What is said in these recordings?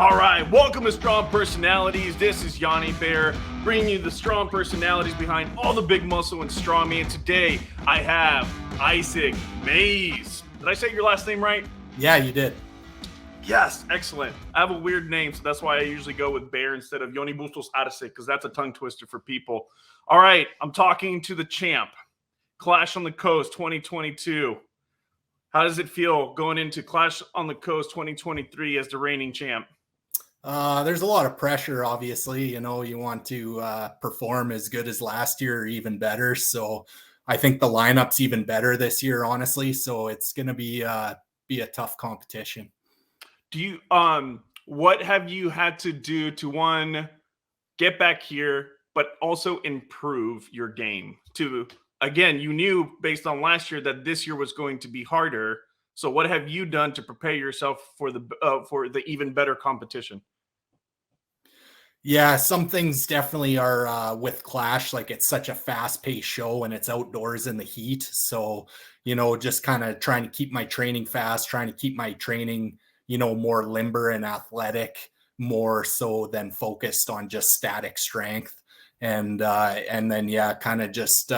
All right, welcome to Strong Personalities. This is Yanni Bear, bringing you the strong personalities behind all the big muscle and strongman. Today, I have Isaac Mays. Did I say your last name right? Yeah, you did. Yes, excellent. I have a weird name, so that's why I usually go with Bear instead of Yoni Bustos Arce, because that's a tongue twister for people. All right, I'm talking to the champ. Clash on the Coast 2022. How does it feel going into Clash on the Coast 2023 as the reigning champ? There's a lot of pressure, obviously. You know, you want to perform as good as last year or even better. So I think the lineup's even better this year, honestly. So it's going to be a tough competition. Do you what have you had to do to one get back here, but also improve your game? To again, you knew based on last year that this year was going to be harder. So what have you done to prepare yourself for the even better competition? Yeah, some things definitely are with Clash. Like it's such a fast-paced show and it's outdoors in the heat. So, you know, just kind of trying to keep my training fast, trying to keep my training, you know, more limber and athletic, more so than focused on just static strength. And then yeah, kind of just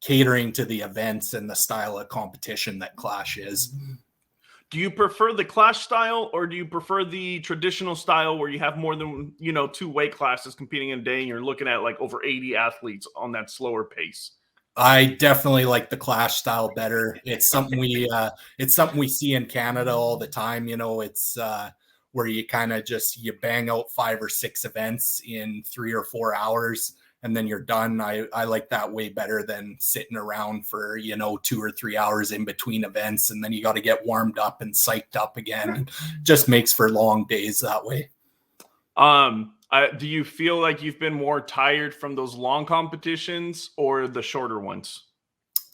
catering to the events and the style of competition that Clash is. Do you prefer the Clash style or do you prefer the traditional style where you have more than, two weight classes competing in a day and you're looking at like over 80 athletes on that slower pace? I definitely like the Clash style better. It's something we see in Canada all the time. You know, it's where you kind of just you bang out 5 or 6 events in 3 or 4 hours and then you're done. I like that way better than sitting around for, you know, 2 or 3 hours in between events and then you got to get warmed up and psyched up again. It just makes for long days that way. Do you feel like you've been more tired from those long competitions or the shorter ones?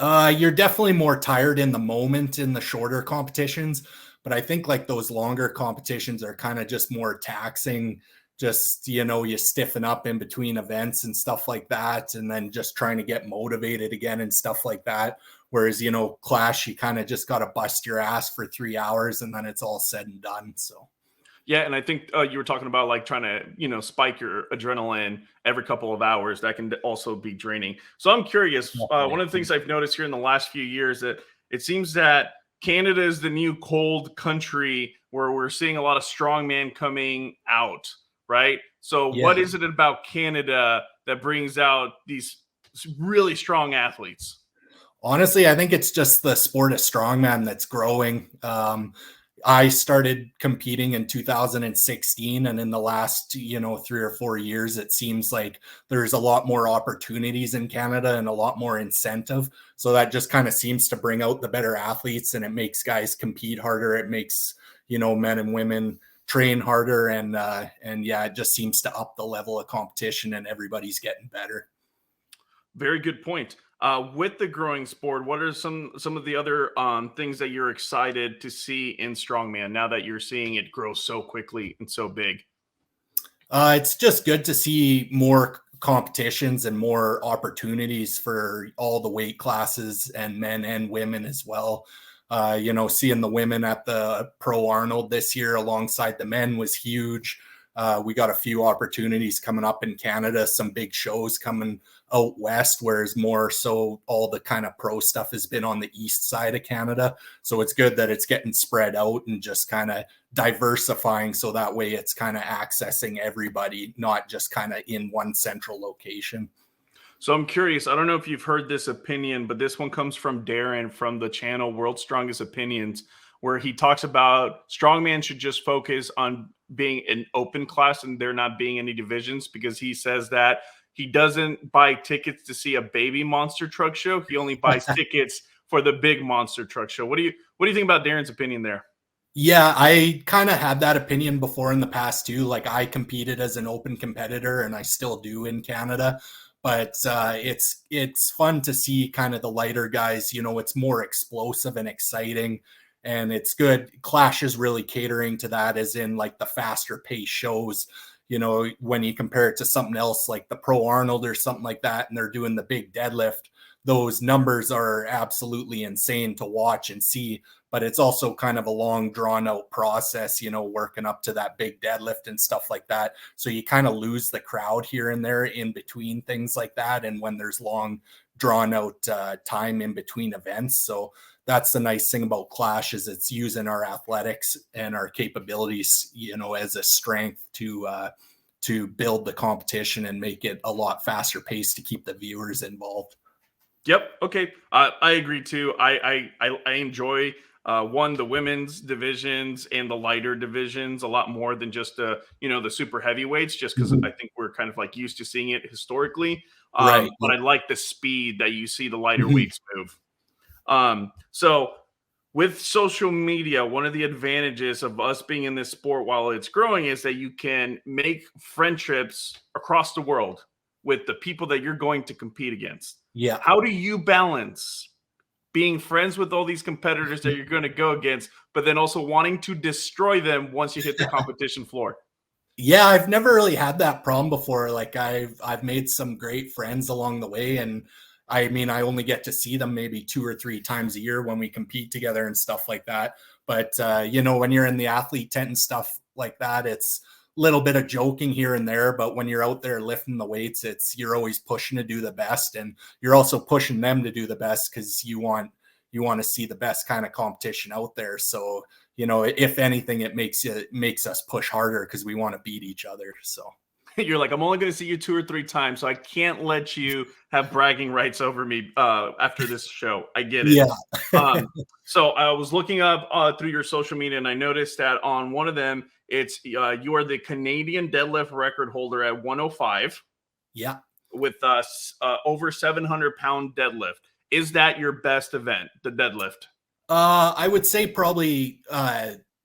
You're definitely more tired in the moment in the shorter competitions, but I think like those longer competitions are kind of just more taxing. Just, you know, you stiffen up in between events and stuff like that, and then just trying to get motivated again and stuff like that. Whereas, you know, Clash, you kind of just got to bust your ass for 3 hours and then it's all said and done. So. Yeah, and I think you were talking about like trying to, spike your adrenaline every couple of hours. That can also be draining. So I'm curious. One of the things I've noticed here in the last few years that it seems that Canada is the new cold country where we're seeing a lot of strongman coming out, right? So what Yeah. is it about Canada that brings out these really strong athletes? Honestly, I think it's just the sport of strongman that's growing. I started competing in 2016, and in the last, you know, 3 or 4 years, it seems like there's a lot more opportunities in Canada and a lot more incentive. So that just kind of seems to bring out the better athletes, and it makes guys compete harder. It makes, you know, men and women train harder, and yeah, it just seems to up the level of competition, and everybody's getting better. Very good point. With the growing sport, what are some of the other things that you're excited to see in strongman now that you're seeing it grow so quickly and so big? It's just good to see more competitions and more opportunities for all the weight classes and men and women as well. You know, seeing the women at the Pro Arnold this year alongside the men was huge. We got a few opportunities coming up in Canada, some big shows coming out west, whereas more so all the kind of pro stuff has been on the east side of Canada. So it's good that it's getting spread out and just kind of diversifying. So that way it's kind of accessing everybody, not just kind of in one central location. So I'm curious. I don't know if you've heard this opinion, but this one comes from Darren from the channel World's Strongest Opinions, where he talks about strongman should just focus on being an open class and there not being any divisions, because he says that he doesn't buy tickets to see a baby monster truck show. He only buys tickets for the big monster truck show. What do you think about Darren's opinion there? Yeah, I kind of had that opinion before in the past too. Like I competed as an open competitor and I still do in Canada, but it's fun to see kind of the lighter guys, you know, it's more explosive and exciting and it's good. Clash is really catering to that, as in like the faster pace shows, you know, when you compare it to something else like the Pro Arnold or something like that, and they're doing the big deadlift, those numbers are absolutely insane to watch and see. But it's also kind of a long drawn out process, you know, working up to that big deadlift and stuff like that. So you kind of lose the crowd here and there in between things like that. And when there's long drawn out time in between events. So that's the nice thing about Clash, is it's using our athletics and our capabilities, you know, as a strength to build the competition and make it a lot faster paced to keep the viewers involved. Yep. Okay. I agree too. I enjoy the women's divisions and the lighter divisions a lot more than just the super heavyweights, just because I Mhm. think we're kind of like used to seeing it historically. Right. But I like the speed that you see the lighter Mhm. weights move. So with social media, one of the advantages of us being in this sport while it's growing is that you can make friendships across the world with the people that you're going to compete against. Yeah. How do you balance being friends with all these competitors that you're going to go against, but then also wanting to destroy them once you hit the competition floor? Yeah, I've never really had that problem before. Like I've made some great friends along the way, and I mean I only get to see them maybe 2 or 3 times a year when we compete together and stuff like that. But you know, when you're in the athlete tent and stuff like that, it's a little bit of joking here and there. But when you're out there lifting the weights, it's you're always pushing to do the best, and you're also pushing them to do the best because you want to see the best kind of competition out there. So you know, if anything, it makes us push harder because we want to beat each other. So You're like, I'm only going to see you 2 or 3 times, so I can't let you have bragging rights over me after this show. I get it. yeah, Um, so I was looking up through your social media, and I noticed that on one of them, it's you are the Canadian deadlift record holder at 105 yeah. with over 700-pound deadlift. Is that your best event, the deadlift? I would say probably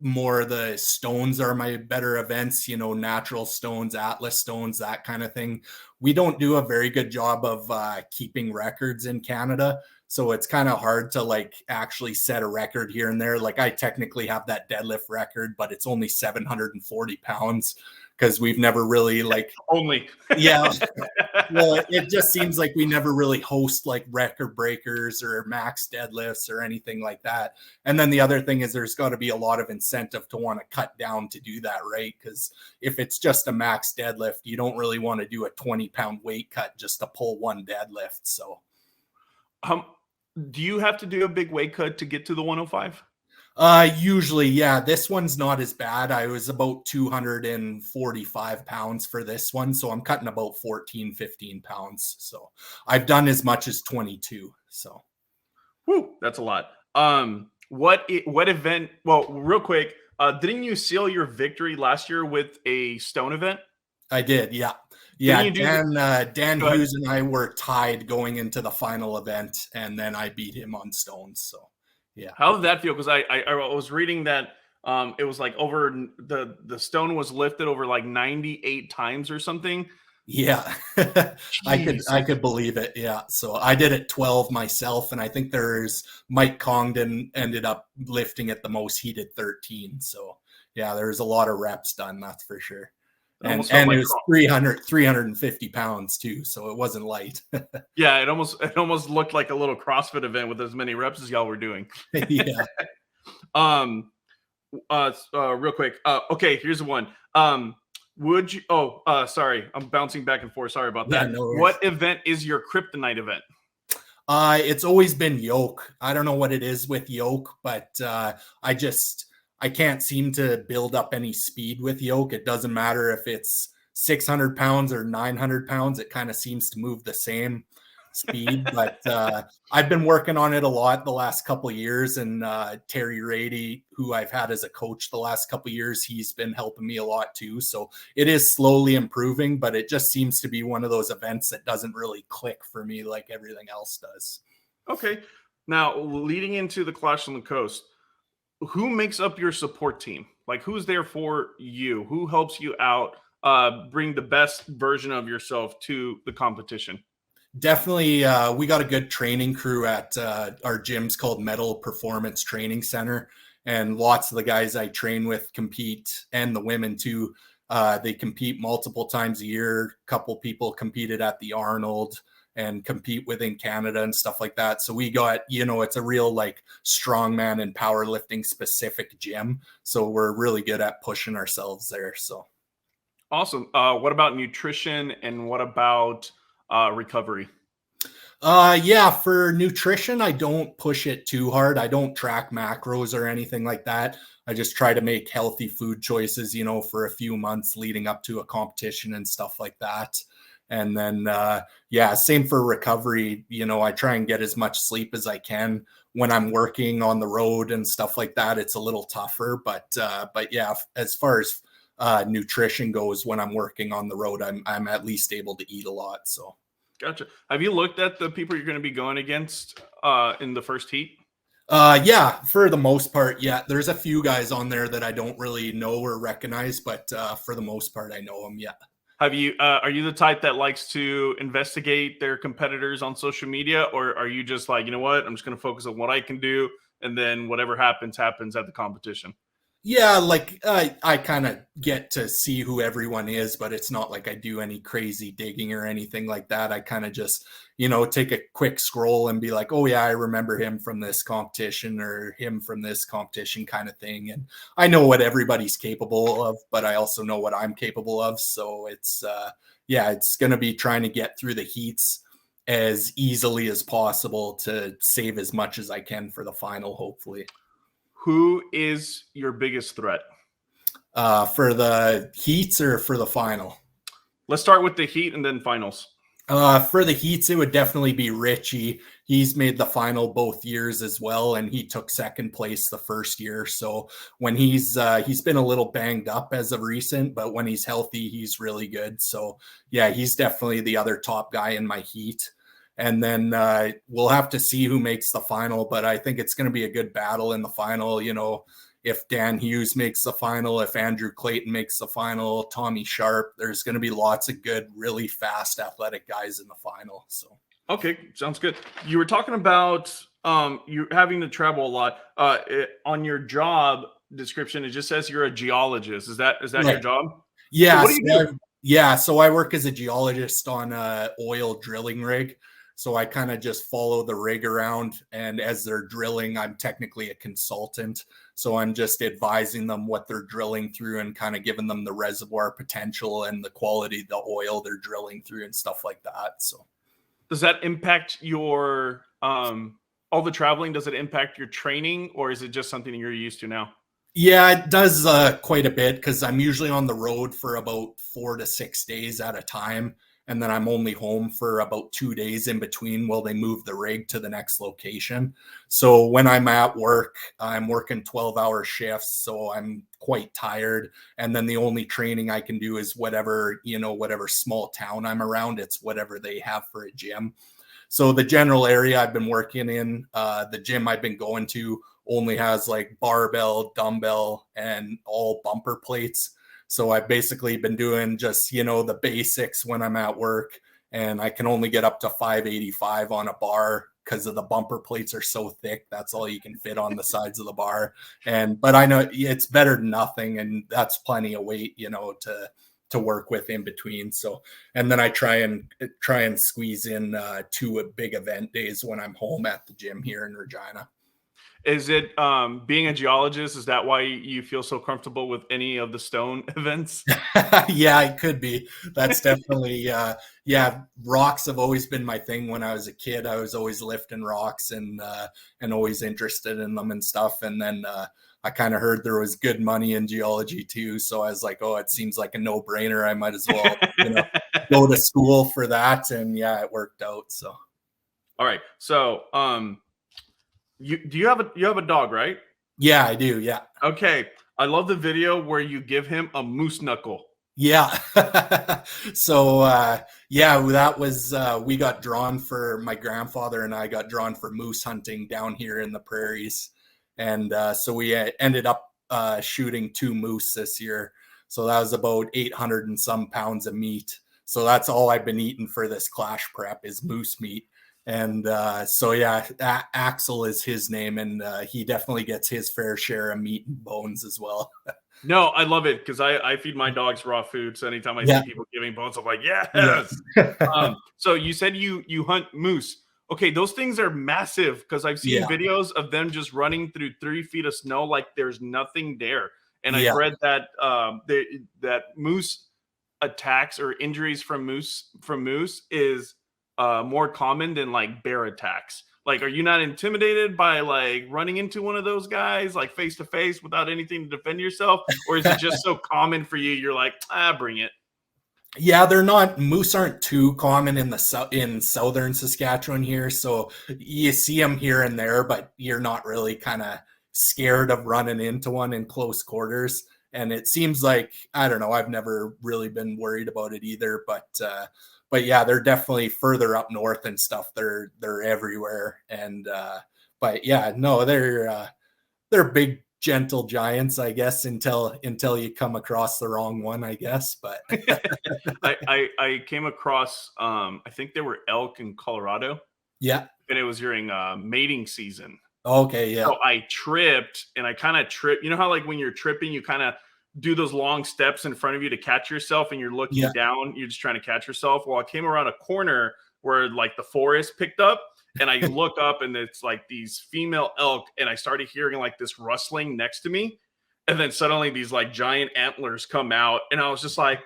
more the stones are my better events, you know, natural stones, Atlas stones, that kind of thing. We don't do a very good job of keeping records in Canada. So it's kind of hard to like actually set a record here and there. Like I technically have that deadlift record, but it's only 740 pounds because we've never really like, Only. yeah, well, it just seems like we never really host like record breakers or max deadlifts or anything like that. And then the other thing is there's got to be a lot of incentive to want to cut down to do that, right? Because if it's just a max deadlift, you don't really want to do a 20-pound weight cut just to pull one deadlift. So um, do you have to do a big weight cut to get to the 105? usually, yeah, this one's not as bad. I was about 245 pounds for this one. So I'm cutting about 14, 15 pounds. So I've done as much as 22. So Whew, that's a lot. What event? Well, real quick, didn't you seal your victory last year with a stone event? I did, yeah. Didn't Yeah, you do the? Dan Go ahead. Hughes and I were tied going into the final event, and then I beat him on stones. So, yeah, How did that feel? Because I was reading that it was like the stone was lifted over like 98 times or something. yeah, Jeez. I could believe it. Yeah, so I did it 12 myself, and I think there's Mike Congdon ended up lifting it the most. He did 13. So, yeah, there's a lot of reps done. That's for sure. It almost felt And it like was 350 pounds too, so it wasn't light. yeah, it almost looked like a little CrossFit event with as many reps as y'all were doing. Yeah, Um, real quick. Okay, here's one. Would you? Oh, sorry, I'm bouncing back and forth. Sorry about yeah, that. no worries. What event is your kryptonite event? It's always been yoke. I don't know what it is with yoke, but I just I can't seem to build up any speed with yoke. It doesn't matter if it's 600 pounds or 900 pounds. It kind of seems to move the same speed. But I've been working on it a lot the last couple of years, and Terry Rady, who I've had as a coach the last couple of years, he's been helping me a lot too. So it is slowly improving, but it just seems to be one of those events that doesn't really click for me like everything else does. Okay. Now, leading into the Clash on the Coast, who makes up your support team? Like, who's there for you? Who helps you out? Bring the best version of yourself to the competition. Definitely, we got a good training crew at our gym's called Metal Performance Training Center, and lots of the guys I train with compete, and the women too. They compete multiple times a year. A couple people competed at the Arnold. and compete within Canada and stuff like that. So we got, it's a real like strongman and powerlifting specific gym. So we're really good at pushing ourselves there. So Awesome. What about nutrition and what about recovery? Yeah, for nutrition, I don't push it too hard. I don't track macros or anything like that. I just try to make healthy food choices, for a few months leading up to a competition and stuff like that. And then, yeah, same for recovery. I try and get as much sleep as I can when I'm working on the road and stuff like that. It's a little tougher, but yeah, as far as nutrition goes, when I'm working on the road, I'm at least able to eat a lot. So. Gotcha. Have you looked at the people you're going to be going against in the first heat? Yeah, for the most part, yeah. There's a few guys on there that I don't really know or recognize, but for the most part, I know them. Yeah. Have you? Are you the type that likes to investigate their competitors on social media, or are you just like, you know what, I'm just going to focus on what I can do, and then whatever happens at the competition? Yeah, like I kind of get to see who everyone is, but it's not like I do any crazy digging or anything like that. I kind of just, take a quick scroll and be like, oh yeah, I remember him from this competition or him from this competition kind of thing. And I know what everybody's capable of, but I also know what I'm capable of. So it's, yeah, it's going to be trying to get through the heats as easily as possible to save as much as I can for the final, hopefully. Who is your biggest threat? For the heats or for the final? Let's start with the heat and then finals. For the heats, it would definitely be Richie. He's made the final both years as well, and he took second place the first year. So when he's been a little banged up as of recent, but when he's healthy, he's really good. So yeah, he's definitely the other top guy in my heat. And then we'll have to see who makes the final, but I think it's going to be a good battle in the final. If Dan Hughes makes the final, if Andrew Clayton makes the final, Tommy Sharp, there's going to be lots of good, really fast, athletic guys in the final. So, okay, sounds good. You were talking about you having to travel a lot. On your job description, it just says you're a geologist. Is that right. your job? Yeah. So what do you do? Yeah. So I work as a geologist on a oil drilling rig. So I kind of just follow the rig around, and as they're drilling, I'm technically a consultant. So I'm just advising them what they're drilling through and kind of giving them the reservoir potential and the quality of the oil they're drilling through and stuff like that. So does that impact your all the traveling? Does it impact your training, or is it just something that you're used to now? yeah, it does quite a bit because I'm usually on the road for about 4 to 6 days at a time. And then I'm only home for about 2 days in between while they move the rig to the next location. So when I'm at work, I'm working 12-hour shifts. So I'm quite tired. And then the only training I can do is whatever small town I'm around. It's whatever they have for a gym. So the general area I've been working in, the gym I've been going to only has like barbell, dumbbell, and all bumper plates. So I've basically been doing just, the basics when I'm at work, and I can only get up to 585 on a bar because of the bumper plates are so thick. That's all you can fit on the sides of the bar. But I know it's better than nothing. And that's plenty of weight, to work with in between. So, and then I try and squeeze in 2 big event days when I'm home at the gym here in Regina. Is it being a geologist? Is that why you feel so comfortable with any of the stone events? Yeah, it could be. That's definitely, yeah. Rocks have always been my thing. When I was a kid, I was always lifting rocks and always interested in them and stuff. And then I kind of heard there was good money in geology too. So I was like, oh, it seems like a no brainer. I might as well, go to school for that. And yeah, it worked out. So, all right. So, you have a dog, right? yeah, I do. Yeah. Okay. I love the video where you give him a moose knuckle. Yeah. So, yeah, that was, we got drawn for, my grandfather and I got drawn for moose hunting down here in the prairies. And so we ended up shooting 2 moose this year. So that was about 800 and some pounds of meat. So that's all I've been eating for this clash prep is moose meat. And so, yeah, Axel is his name, and he definitely gets his fair share of meat and bones as well. No, I love it because I feed my dogs raw food. So anytime I see Yeah, people giving bones, I'm like, yeah, yes. So you said you hunt moose. Okay, those things are massive because I've seen yeah, videos of them just running through 3 feet of snow like there's nothing there. And I've yeah. read that that moose attacks or injuries from moose is more common than like bear attacks. Like, are you not intimidated by like running into one of those guys like face to face without anything to defend yourself, or is it just so common for you? You're like, bring it. Yeah, they're not moose aren't too common in the in southern Saskatchewan here, so you see them here and there, but you're not really kind of scared of running into one in close quarters. And it seems like I don't know, I've never really been worried about it either, but yeah, they're definitely further up north and stuff. They're everywhere, and but yeah, no, they're big gentle giants, I guess, until you come across the wrong one, I guess, but. I came across I think there were elk in Colorado, Yeah. and it was during mating season. Okay. Yeah. So I tripped, and I kind of tripped. You know how like when you're tripping, you kind of do those long steps in front of you to catch yourself, and you're Yeah. looking down. You're just trying to catch yourself. Well, I came around a corner where like the forest picked up, and I look up, and it's like these female elk, and I started hearing like this rustling next to me, and then suddenly these like giant antlers come out, and I was just like,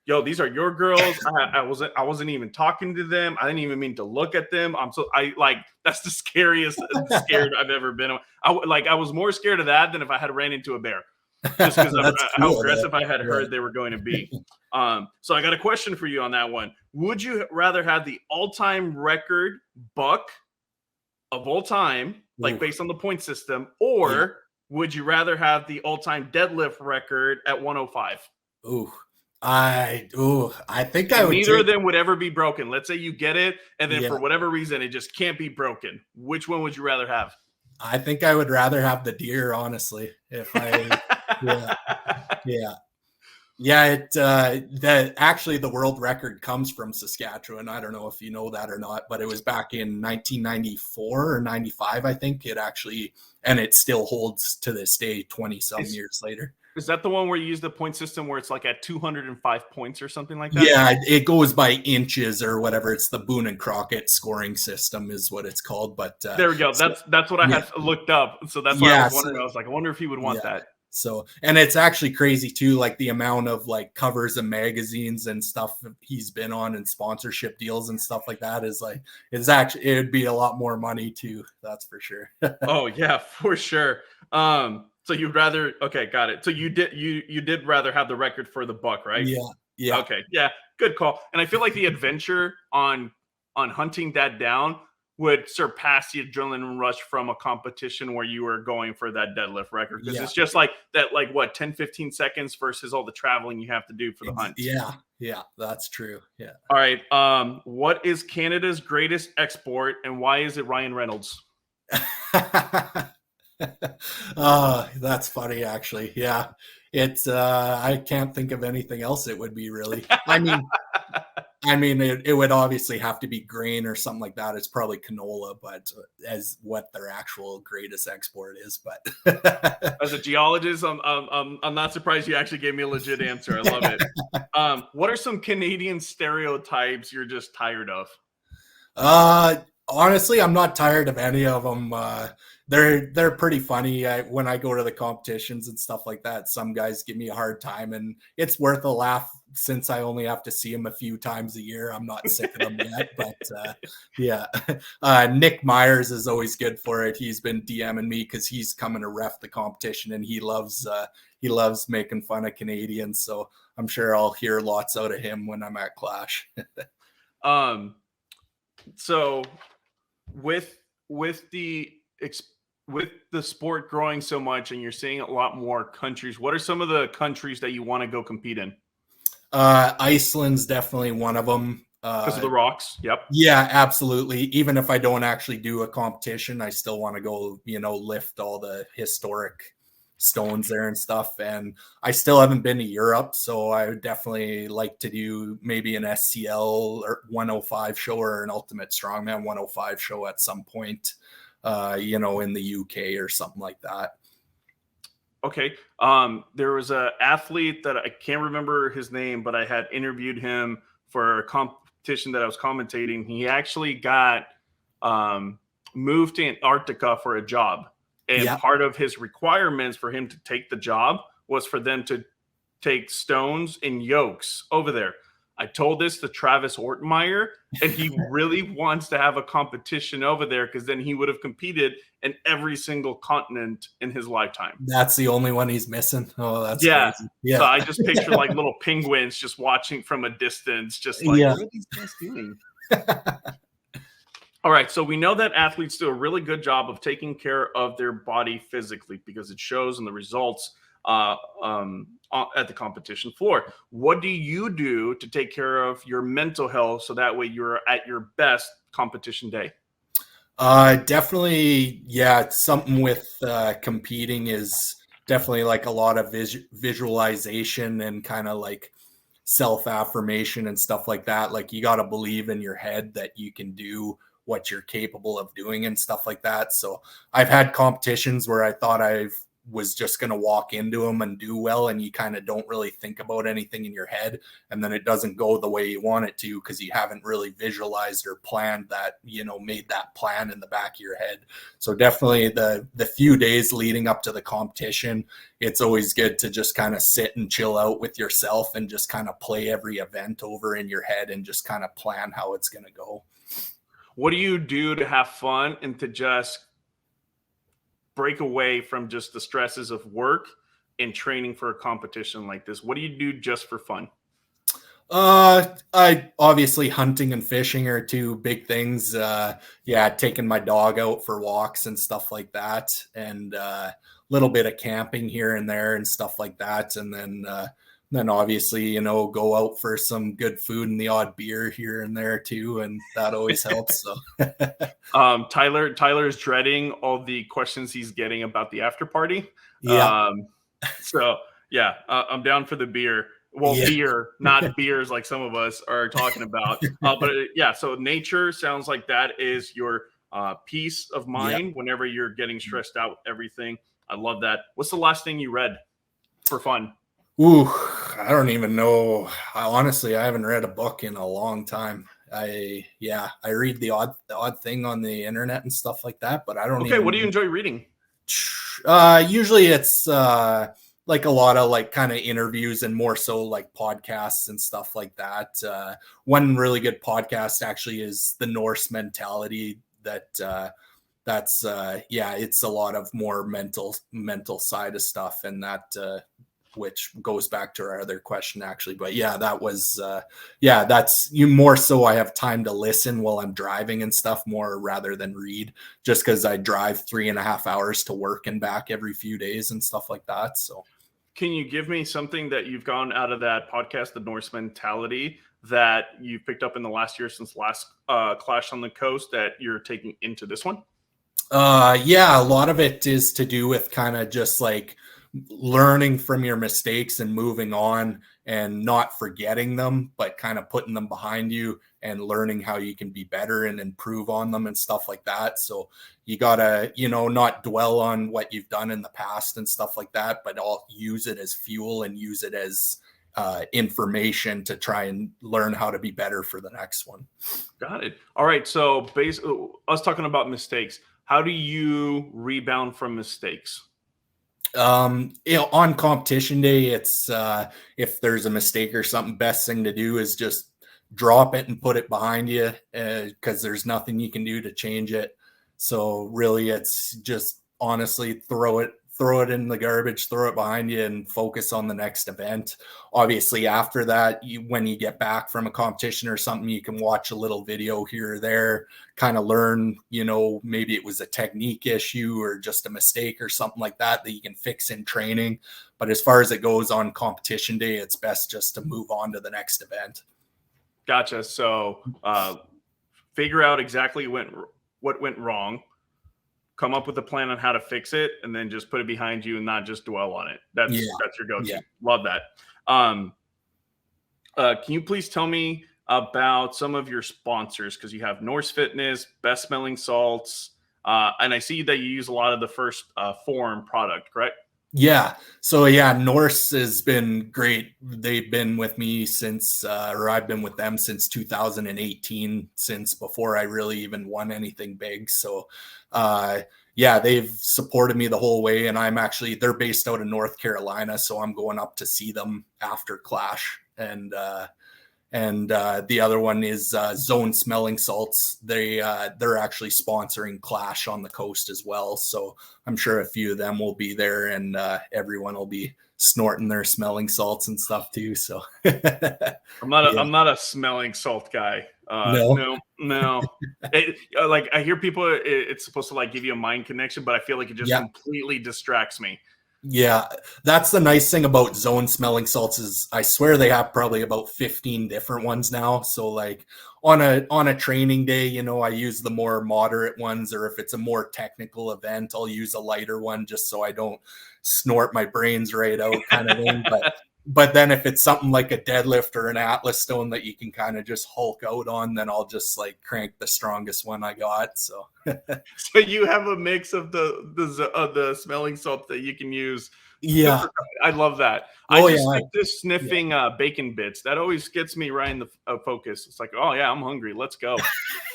yo, these are your girls. I wasn't even talking to them. I didn't even mean to look at them. I like that's the scariest scared I've ever been. I was more scared of that than if I had ran into a bear, just because of That's how cool. aggressive I had Yeah. heard they were going to be. So I got a question for you on that one. Would you rather have the all-time record buck of all time, like Ooh, based on the point system, yeah. or would you rather have the all-time deadlift record at 105? Ooh. I think I And would neither of take them would ever be broken. Let's say you get it, and then for yeah. whatever reason, it just can't be broken. Which one would you rather have? I think I would rather have the deer, honestly. If I yeah, yeah. Yeah, that actually the world record comes from Saskatchewan. I don't know if you know that or not, but it was back in 1994 or 95, I think. It actually and it still holds to this day 20 some is years later. is that the one where you use the point system where it's like at 205 points or something like that? Yeah, it goes by inches or whatever. It's the Boone and Crockett scoring system is what it's called. But There we go. so, That's what I yeah, had looked up. So that's why I yeah, was wondering. I was like, I wonder if he would yeah. want that. So, and it's actually crazy too, like the amount of like covers and magazines and stuff he's been on and sponsorship deals and stuff like that is like, it's actually, it'd be a lot more money too. That's for sure. Oh yeah, for sure. So you'd rather okay, got it. So you did rather have the record for the buck, right? Yeah. Yeah. Okay, yeah, good call. And I feel like the adventure on hunting that down would surpass the adrenaline rush from a competition where you were going for that deadlift record because Yeah. it's just like that, like what 10-15 seconds versus all the traveling you have to do for the hunt. Yeah. Yeah. That's true. Yeah. All right, what is Canada's greatest export and why is it Ryan Reynolds? Oh, that's funny actually. Yeah. It's I can't think of anything else it would be really. I mean it would obviously have to be grain or something like that. It's probably canola, but as what their actual greatest export is, but As a geologist, I'm not surprised you actually gave me a legit answer. I love it. What are some Canadian stereotypes you're just tired of? Uh, honestly, I'm not tired of any of them. They're pretty funny. When I go to the competitions and stuff like that, some guys give me a hard time, and it's worth a laugh since I only have to see them a few times a year. I'm not sick of them yet, but yeah. Nick Myers is always good for it. He's been DMing me because he's coming to ref the competition, and he loves making fun of Canadians. So I'm sure I'll hear lots out of him when I'm at Clash. Um, so with with the with the sport growing so much and you're seeing a lot more countries, what are some of the countries that you want to go compete in? Iceland's definitely one of them. Because of the rocks. Yep. Yeah, absolutely. Even if I don't actually do a competition, I still want to go, lift all the historic stones there and stuff. And I still haven't been to Europe, so I would definitely like to do maybe an SCL or 105 show or an Ultimate Strongman 105 show at some point, in the UK or something like that. Okay. There was a athlete that I can't remember his name, but I had interviewed him for a competition that I was commentating. He actually got um, moved to Antarctica for a job, and Yeah. part of his requirements for him to take the job was for them to take stones and yokes over there. I told this to Travis Ortmeyer, and he really wants to have a competition over there because then he would have competed in every single continent in his lifetime. That's the only one he's missing. Oh, that's Yeah. crazy. So Yeah. I just picture like little penguins just watching from a distance, just like, Yeah. what are these guys doing? All right. So we know that athletes do a really good job of taking care of their body physically because it shows in the results at the competition floor. What do you do to take care of your mental health so that way you're at your best competition day? Definitely, yeah, something with competing is definitely like a lot of visualization and kind of like self affirmation and stuff like that. Like you got to believe in your head that you can do what you're capable of doing and stuff like that. So I've had competitions where I thought I was just going to walk into them and do well, and you kind of don't really think about anything in your head, and then it doesn't go the way you want it to because you haven't really visualized or planned that, made that plan in the back of your head. So definitely the few days leading up to the competition, it's always good to just kind of sit and chill out with yourself and just kind of play every event over in your head and just kind of plan how it's going to go. What do you do to have fun and to just break away from just the stresses of work and training for a competition like this? What do you do just for fun? I obviously hunting and fishing are two big things. Yeah, taking my dog out for walks and stuff like that, and a little bit of camping here and there and stuff like that, and then obviously go out for some good food and the odd beer here and there too, and that always helps. So Tyler's dreading all the questions he's getting about the after party. yeah, So yeah, I'm down for the beer. Well, yeah, beer, not beers like some of us are talking about. Yeah, so nature sounds like that is your peace of yeah. mind whenever you're getting stressed out with everything. I love that. What's the last thing you read for fun? Ooh, I don't even know. Honestly, I haven't read a book in a long time. I read the odd thing on the internet and stuff like that, but I don't Okay, what even. do you enjoy reading? Usually it's like a lot of like kind of interviews and more so like podcasts and stuff like that. One really good podcast actually is the Norse mentality that's it's a lot of more mental side of stuff, and that which goes back to our other question actually. But yeah, that was that's you more so I have time to listen while I'm driving and stuff more rather than read, just because I drive 3.5 hours to work and back every few days and stuff like that. So Can you give me something that you've gone out of that podcast, the Norse mentality, that you picked up in the last year since last Clash on the Coast that you're taking into this one? yeah, a lot of it is to do with kind of just like learning from your mistakes and moving on and not forgetting them, but kind of putting them behind you and learning how you can be better and improve on them and stuff like that. So you gotta, not dwell on what you've done in the past and stuff like that, but I'll use it as fuel and use it as information to try and learn how to be better for the next one. Got it. All right. So, us talking about mistakes. How do you rebound from mistakes? On competition day, it's if there's a mistake or something, best thing to do is just drop it and put it behind you, because there's nothing you can do to change it. So really it's just honestly throw it in the garbage, throw it behind you, and focus on the next event. Obviously after that, when you get back from a competition or something, you can watch a little video here or there, kind of learn, maybe it was a technique issue or just a mistake or something like that you can fix in training. But as far as it goes on competition day, it's best just to move on to the next event. Gotcha. So figure out exactly what went wrong, come up with a plan on how to fix it, and then just put it behind you and not just dwell on it. That's your go-to. Yeah. Love that. Can you please tell me about some of your sponsors? Because you have Norse Fitness, Best Smelling Salts, and I see that you use a lot of the First Form product, correct? Yeah. So yeah, Norse has been great. They've been with me since, or I've been with them since 2018, since before I really even won anything big. So, uh, yeah, they've supported me the whole way. And they're based out of North Carolina. So I'm going up to see them after Clash. And the other one is Zone Smelling Salts. They're actually sponsoring Clash on the coast as well, so I'm sure a few of them will be there, and everyone will be snorting their smelling salts and stuff too. So yeah. I'm not a smelling salt guy. No. No. Like I hear people, it's supposed to like give you a mind connection, but I feel like it just Yeah. completely distracts me. Yeah, that's the nice thing about Zone Smelling Salts is I swear they have probably about 15 different ones now. So like on a training day, I use the more moderate ones, or if it's a more technical event, I'll use a lighter one just so I don't snort my brains right out kind of thing. But then if it's something like a deadlift or an Atlas stone that you can kind of just hulk out on, then I'll just like crank the strongest one I got. So So you have a mix of the smelling salt that you can use. yeah. I love that. I Oh just yeah. stick to Yeah. sniffing bacon bits. That always gets me right in the focus. It's like, oh yeah, I'm hungry. Let's go.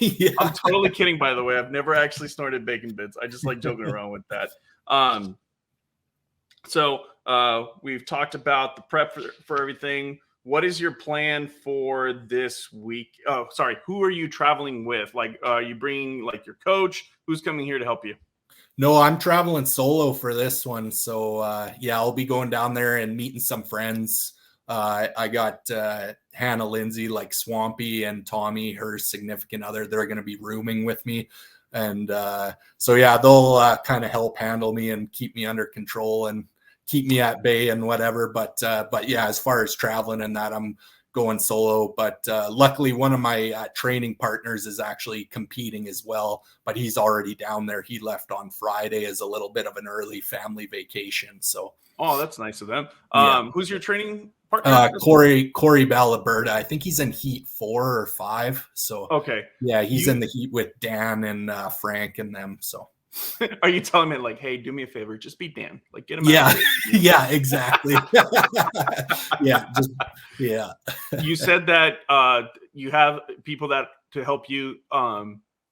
Yeah. I'm totally kidding, by the way. I've never actually snorted bacon bits. I just like joking around with that. So we've talked about the prep for everything. What is your plan for this week? Oh, sorry. Who are you traveling with? Like, you bringing like your coach? Who's coming here to help you? No, I'm traveling solo for this one. So yeah, I'll be going down there and meeting some friends. I got Hannah Lindsay, like Swampy, and Tommy, her significant other. They're going to be rooming with me. And so yeah, they'll kind of help handle me and keep me under control and keep me at bay and whatever. But yeah, as far as traveling and that, I'm going solo. But luckily, one of my training partners is actually competing as well, but he's already down there. He left on Friday as a little bit of an early family vacation. So, Oh, that's nice of them. yeah. Who's your training partner? Corey Balaberta. I think he's in Heat 4 or 5. So, Okay. yeah, he's in the Heat with Dan and Frank and them. So, Are you telling me like, hey, do me a favor, just be Dan, like get him yeah, out of here. yeah, exactly. Yeah. You said that you have people that to help you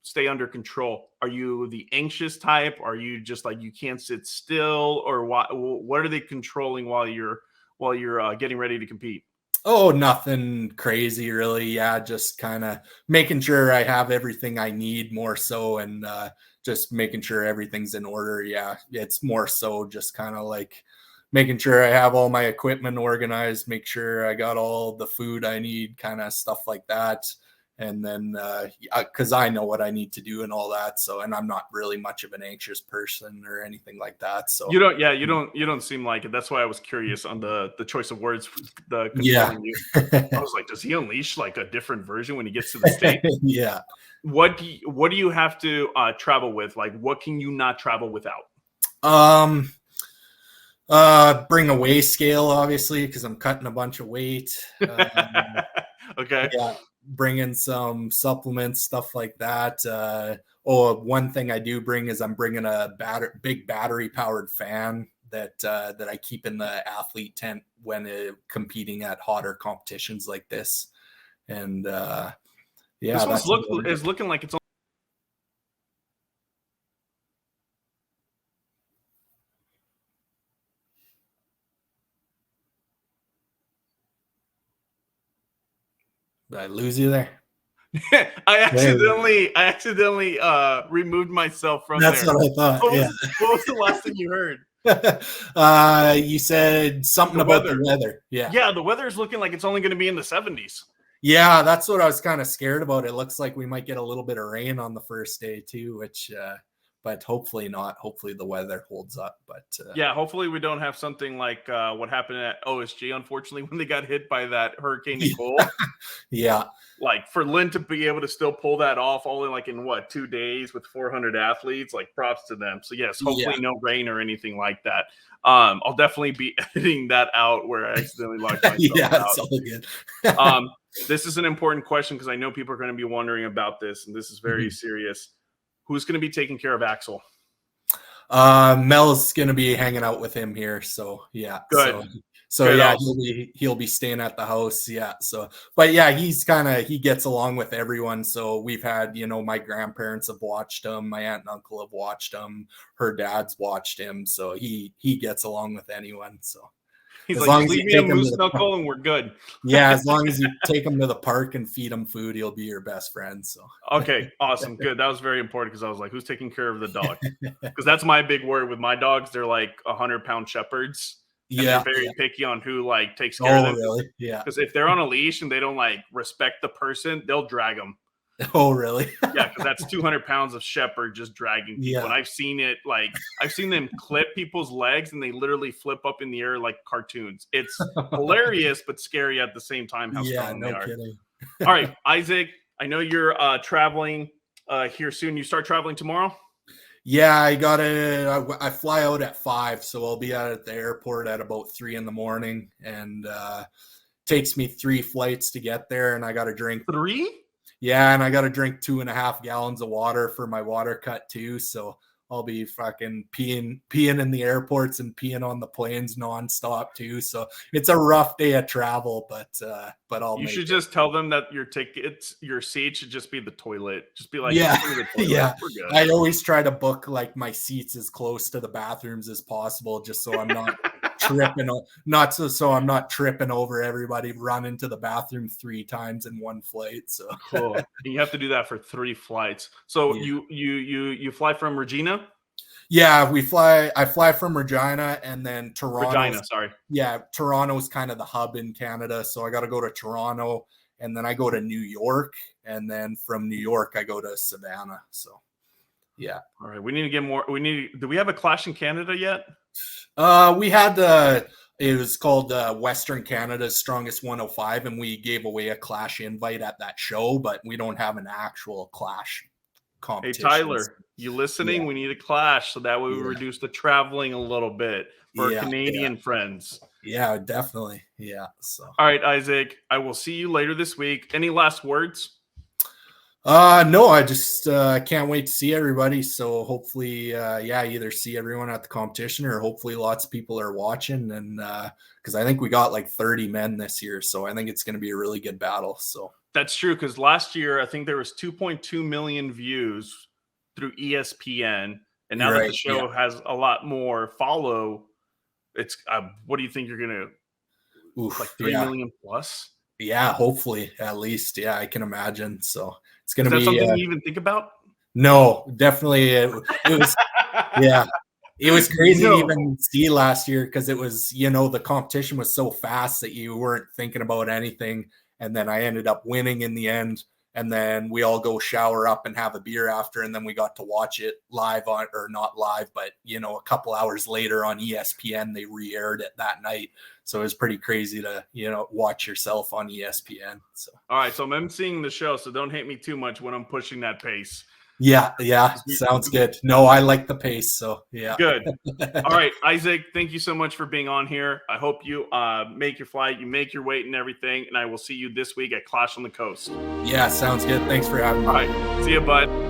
stay under control. Are you the anxious type? Are you just like you can't sit still, or what are they controlling while you're getting ready to compete? Oh, nothing crazy really. Yeah, just kind of making sure I have everything I need more so, and just making sure everything's in order. Yeah, it's more so just kind of like making sure I have all my equipment organized, make sure I got all the food I need, kind of stuff like that. And then because I know what I need to do and all that. So, and I'm not really much of an anxious person or anything like that. So You don't, yeah, you don't seem like it. That's why I was curious on the choice of words, the yeah. controlling you. I was like, does he unleash like a different version when he gets to the state? Yeah. What do you have to travel with? Like, what can you not travel without? Bring a weigh scale, obviously, because I'm cutting a bunch of weight. Okay. Yeah, bring in some supplements, stuff like that. One thing I do bring is I'm bringing a big battery powered fan that I keep in the athlete tent when competing at hotter competitions like this. And yeah, This is looking like it's. Did I lose you there? I accidentally removed myself from That's there. what I thought. Yeah. What was the last thing you heard? You said something about the weather. Yeah. Yeah, the weather is looking like it's only going to be in the 70s. Yeah, that's what I was kind of scared about. It looks like we might get a little bit of rain on the first day too, which but hopefully not. Hopefully the weather holds up. But yeah, hopefully we don't have something like what happened at OSG, unfortunately, when they got hit by that Hurricane Nicole. Yeah. Like for Lynn to be able to still pull that off only like in 2 days with 400 athletes, like props to them. So yes, hopefully no rain or anything like that. I'll definitely be editing that out where I accidentally locked myself yeah, out. it's all good. This is an important question because I know people are going to be wondering about this, and this is very serious. Who's going to be taking care of Axel? Mel's gonna be hanging out with him here, so yeah. Good. So Good. yeah, he'll be staying at the house. Yeah. So, but yeah, he gets along with everyone. So we've had, my grandparents have watched him, my aunt and uncle have watched him, her dad's watched him. So he gets along with anyone. So He's as like, long just as you leave me a take him to moose the park, knuckle and we're good. yeah, as long as you take him to the park and feed him food, he'll be your best friend. So Okay, awesome. Good. That was very important because I was like, who's taking care of the dog? Because that's my big worry with my dogs. They're like 100-pound shepherds, and they're yeah, very yeah. picky on who like takes care of Oh, them. really? Yeah. Because if they're on a leash and they don't like respect the person, they'll drag them. Oh, really? Yeah, because that's 200 pounds of shepherd just dragging people. And Yeah. I've seen it, like, I've seen them clip people's legs and they literally flip up in the air like cartoons. It's hilarious, but scary at the same time how Yeah, strong they no are. kidding. All right, Isaac, I know you're traveling here soon. You start traveling tomorrow? Yeah, I fly out at 5, so I'll be out at the airport at about 3 in the morning, and takes me 3 flights to get there, and I got to drink. 3? Yeah, and I got to drink 2.5 gallons of water for my water cut too. So I'll be fucking peeing in the airports and peeing on the planes nonstop too. So it's a rough day of travel, but I'll You make should it. just tell them that your seat should just be the toilet. Just be like, Yeah, just go to the toilet. yeah. We're good. I always try to book like my seats as close to the bathrooms as possible, just so I'm not tripping, so I'm not tripping over everybody running to the bathroom 3 times in one flight. So Cool. And you have to do that for 3 flights. So yeah. you fly from Regina? Yeah, I fly from Regina, and then Toronto. Regina, sorry. Yeah, Toronto's kind of the hub in Canada, so I got to go to Toronto, and then I go to New York, and then from New York I go to Savannah. So yeah. All right, we need to get more. Do we have a Clash in Canada yet? We had it was called Western Canada's Strongest 105, and we gave away a Clash invite at that show, but we don't have an actual Clash Hey, competition. Tyler, you listening? Yeah. We need a Clash so that way we Yeah. reduce the traveling a little bit for our Yeah, Canadian friends. Yeah, definitely. Yeah. So All right, Isaac, I will see you later this week. Any last words? no, I just can't wait to see everybody. So hopefully, either see everyone at the competition, or hopefully lots of people are watching. And because I think we got like 30 men this year, so I think it's going to be a really good battle. So That's true, because last year I think there was 2.2 million views through ESPN, and now that the show has a lot more follow, it's what do you think you're gonna like 3 million plus? Yeah, hopefully at least. Yeah, I can imagine. So it's going Is to that be something you even think about? No, definitely. It was, yeah, it was crazy to even see last year, because it was, the competition was so fast that you weren't thinking about anything. And then I ended up winning in the end. And then we all go shower up and have a beer after. And then we got to watch it live or not live, but, a couple hours later on ESPN, they re-aired it that night. So it was pretty crazy to, watch yourself on ESPN. So, all right. So I'm emceeing the show, so don't hate me too much when I'm pushing that pace. Yeah. Sounds good. No, I like the pace. So yeah. Good. All right, Isaac, thank you so much for being on here. I hope you make your flight, you make your weight and everything, and I will see you this week at Clash on the Coast. Yeah, sounds good. Thanks for having me. All right. See you, bud.